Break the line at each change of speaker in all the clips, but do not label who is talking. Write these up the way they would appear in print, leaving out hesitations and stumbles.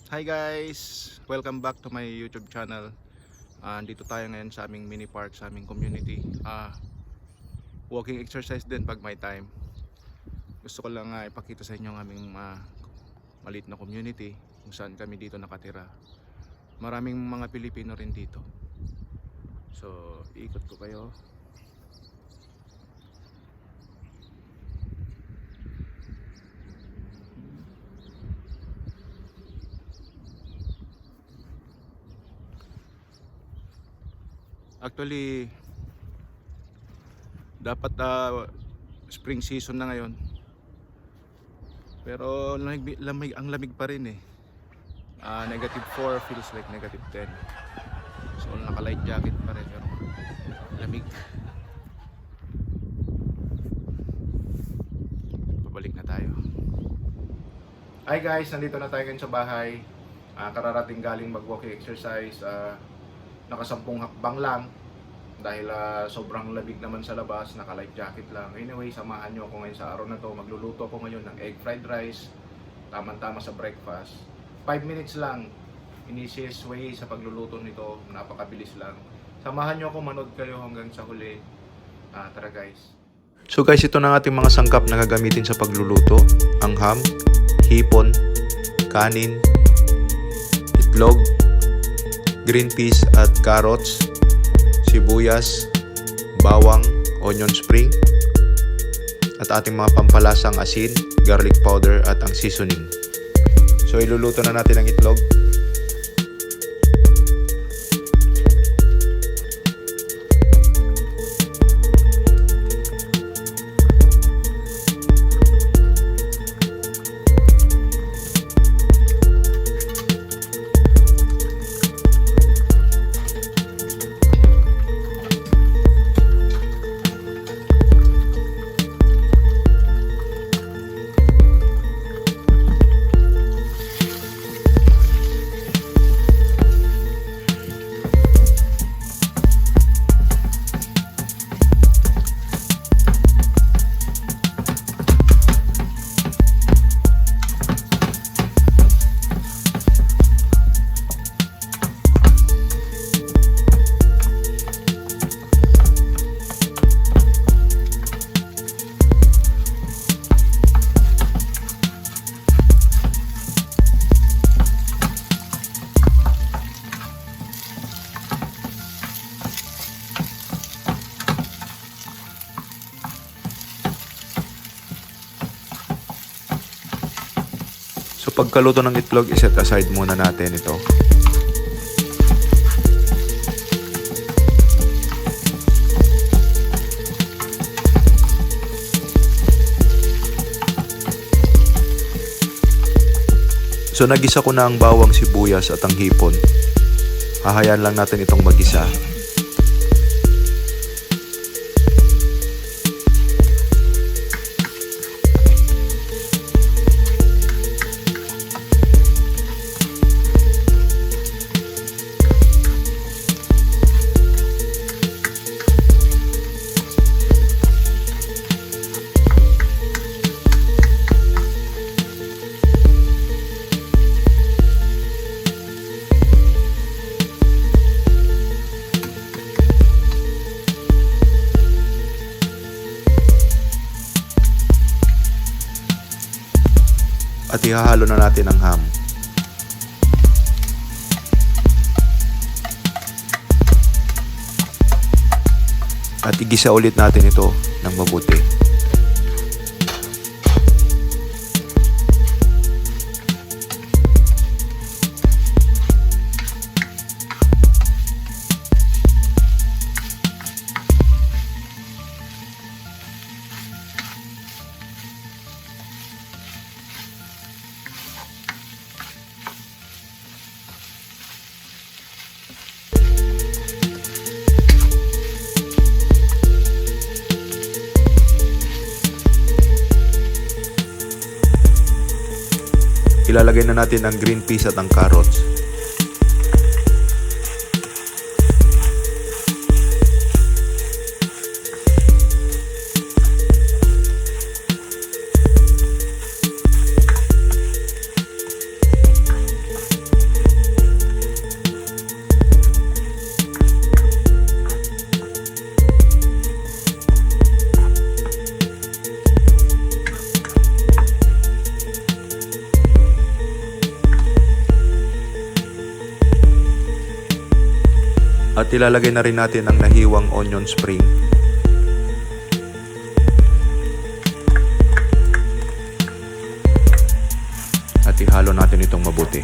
Hi guys! Welcome back to my YouTube channel. Dito tayo ngayon sa aming mini park, sa aming community. Walking exercise din pag may time. Gusto ko lang ipakita sa inyo ang aming maliit na community kung saan kami dito nakatira. Maraming mga Pilipino rin dito. So, iikot ko kayo. Actually, dapat spring season na ngayon. Pero ang lamig pa rin eh. -4 feels like -10. So naka light jacket pa rin pero lamig. Pabalik na tayo. Hi guys, nandito na tayo ngayon sa bahay. Kararating galing mag-walking exercise. Nakasampung hakbang lang dahil sobrang lamig naman sa labas, naka light jacket lang. Anyway, samahan nyo ako ngayon sa araw na to. Magluluto ako ngayon ng egg fried rice, tamang-tama sa breakfast. 5 minutes lang, easiest way sa pagluluto nito, napakabilis lang. Samahan nyo ako, manood kayo hanggang sa huli. Tara guys.
So guys, ito na ating mga sangkap na gagamitin sa pagluluto. Ang ham, hipon, kanin, itlog, green peas at carrots, sibuyas, bawang, onion spring, at ating mga pampalasang asin, garlic powder at ang seasoning. So iluluto na natin ang itlog. So pagkaluto ng itlog, iset aside muna natin ito. So nagisa ko na ang bawang, sibuyas at ang hipon. Hahayaan lang natin itong magisa. At ihahalo na natin ang ham. At igisa ulit natin ito ng mabuti. Ilalagay na natin ang green peas at ang carrots. At ilalagay na rin natin ang nahiwang onion spring. At ihalo natin itong mabuti.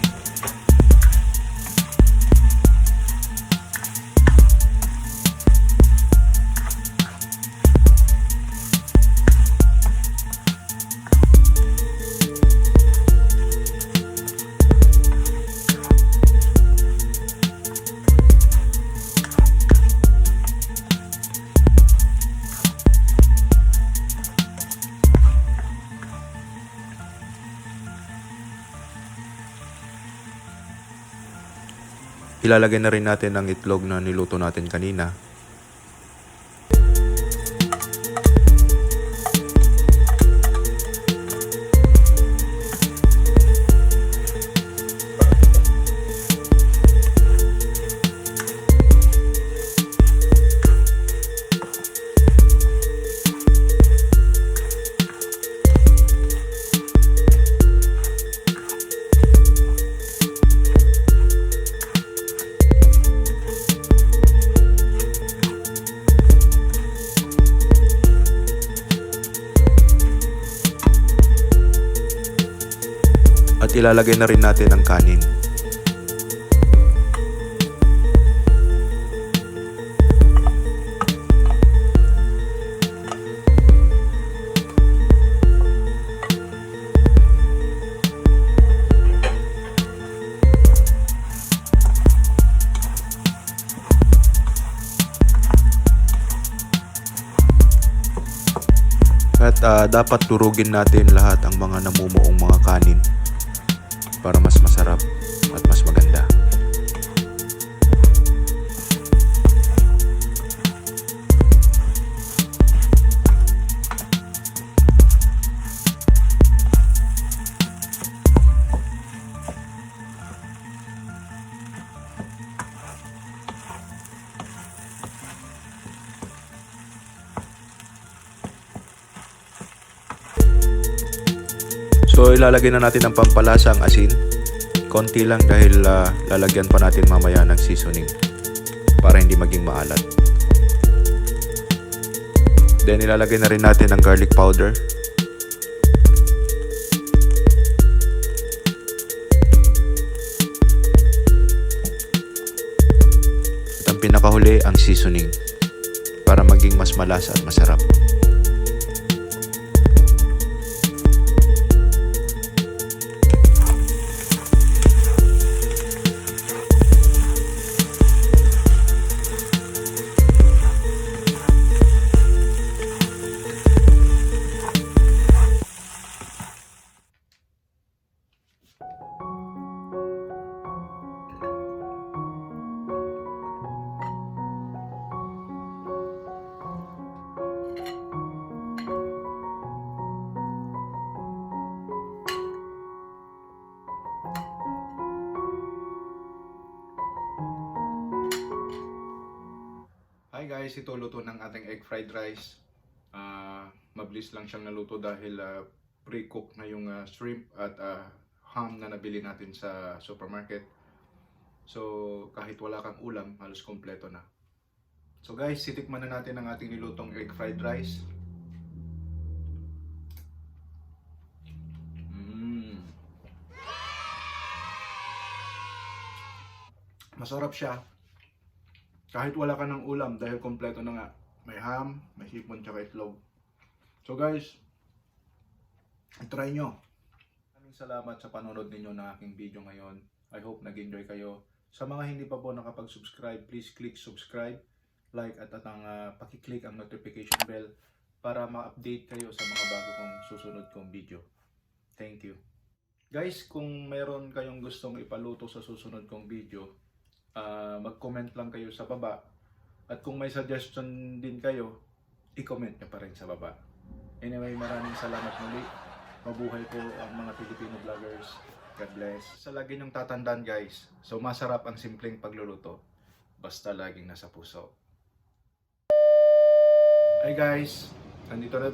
Ilalagay na rin natin ang itlog na niluto natin kanina. At ilalagay na rin natin ang kanin. At dapat durugin natin lahat ang mga namumuong mga kanin para mas masarap at mas maganda. So ilalagay na natin ang pampalasa, ang asin. Konti lang dahil lalagyan pa natin mamaya ng seasoning para hindi maging maalat. Then ilalagay na rin natin ang garlic powder. At ang pinakahuli, ang seasoning para maging mas malasa at masarap.
Hi guys, ito luto ng ating egg fried rice. Mabilis lang siyang naluto dahil pre-cook na yung shrimp at ham na nabili natin sa supermarket. So kahit wala kang ulam, halos kompleto na. So guys, sitikman na natin ang ating nilutong egg fried rice. Masarap siya. Kahit wala ka ng ulam dahil kompleto na nga. May ham, may hipon, tsaka itlog. So guys, try nyo. Maraming salamat sa panonood ninyo ng aking video ngayon. I hope nag-enjoy kayo. Sa mga hindi pa po nakapag-subscribe, please click subscribe, like at paki-click ang notification bell para ma-update kayo sa mga bago kong susunod kong video. Thank you. Guys, kung mayroon kayong gustong ipaluto sa susunod kong video, mag-comment lang kayo sa baba. At kung may suggestion din kayo, i-comment nyo pa rin sa baba. Anyway, maraming salamat muli. Mabuhay po ang mga Filipino vloggers. God bless. Sa lagi nyong tatandaan guys, so masarap ang simpleng pagluluto. Basta laging nasa puso. Hi guys, nandito na